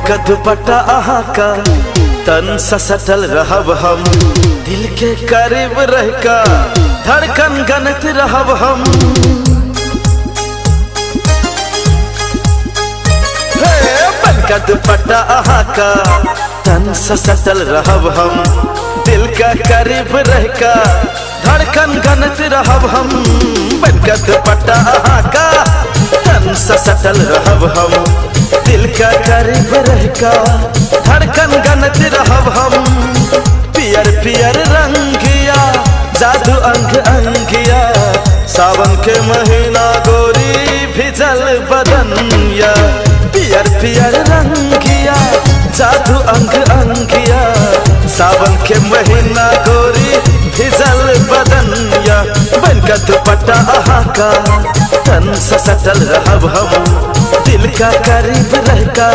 का दुपट्टा आहा का तन सा सटल रहब हम, दिल के करीब रह का धड़कन गनत रहब हम। बन का दुपट्टा आहा का तन सा सटल रहब हम, दिल का करीब रह का धड़कन गनत रहब हम। बन का दुपट्टा आहा का तन सा सटल रहब हम, दिल का करीब रह का धड़कन गनत रहब हम। पियर पियर रंगिया जादू अंग अंगिया, सावन के महीना गोरी भिजल बदनिया। पियर पियर रंगिया जादू अंग अंगिया, सावन के महीना गोरी भिजल बदनिया। बन का दुपट्टा आहा का तन सा सटल रहब हम, दिल का करीब रह का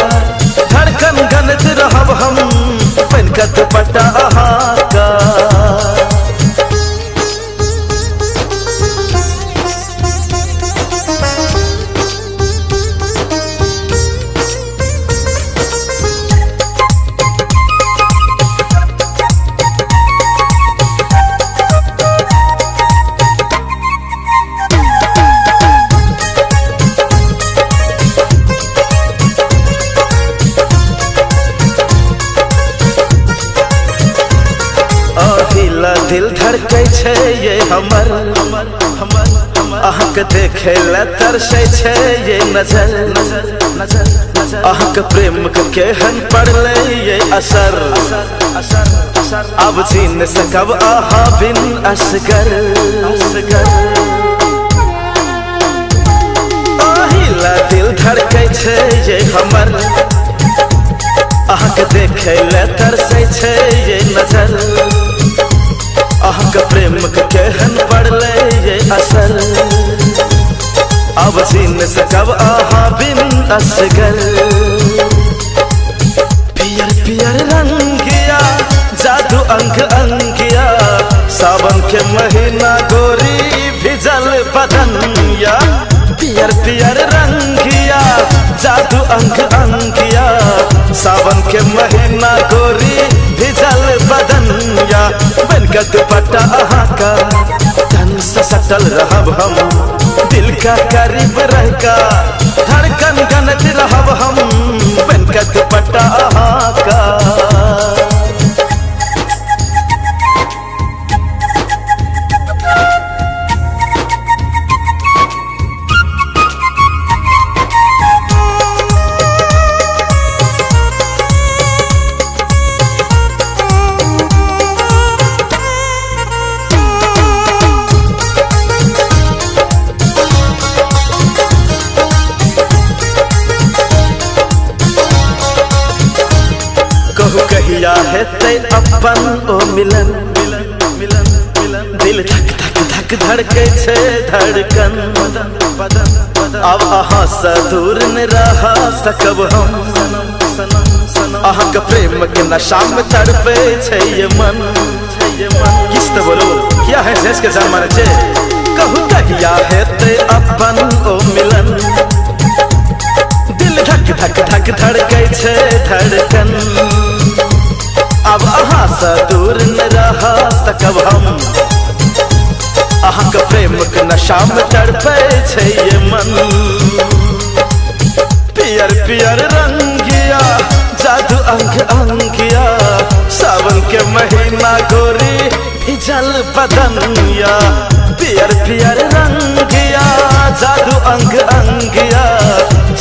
धड़कन गनत रहब हम। बन का दुपट्टा आहा का। दिल धड़कै छै ये हमर, अहाँके देखे ला तरसै छै ये नजर। अहाँके प्रेम के केहन पड़लै ये असर, अब जी न सकब अहाँ बिन असगर। अहिला दिल धड़कै छै ये हमर, अहाँके देखे ला तरसै छै ये नजर। अहाँके प्रेम के केहन पड़लै ये असर, अब जी न सकब अहाँ बिन असगर। पियर पियर रंगिया जादू अंग अंगिया, सावन के महीना गोरी भिजल बदनिया। पियर पियर रंगिया जादू अंग अंगिया, सावन के महीना गोरी भिजल बदनिया। बन का दुपट्टा आहा का तन सा सटल रहब हम, दिल का करीब रह का धड़कन गनत रहब हम। बन का दुपट्टा आहा का। कहू कहिया हेतै अपन ओ मिलन, दिल धक धक धक धड़कै छै धड़कन। अब अहाँ से दूर न रह सकब हम, अहाँके प्रेम के नशा में तड़पे छै ये मन। किस तो बोलो क्या है शेष के जान माने छे। कहू कहिया हेतै अपन ओ मिलन, दिल धक धक धक धड़कै छै धड़कन। अब अहाँ से दूर न रह सकब हम, अहाँके प्रेम के नशा में तड़पै छै ये मन। पियर पियर रंगिया जादू अंग अंगिया, सावन के महीना गोरी भिजल बदनिया। पियर पियर रंगिया जादू अंग अंगिया,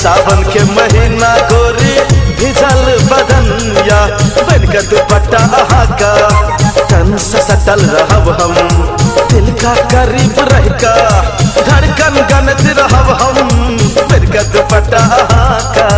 सावन के महीना गोरी भिजल बदनिया। बन का दुपट्टा आहा का तन सा सटल रहब हम, दिल का करीब रह का धड़कन गनत रहब हम। बन का दुपट्टा आहा का।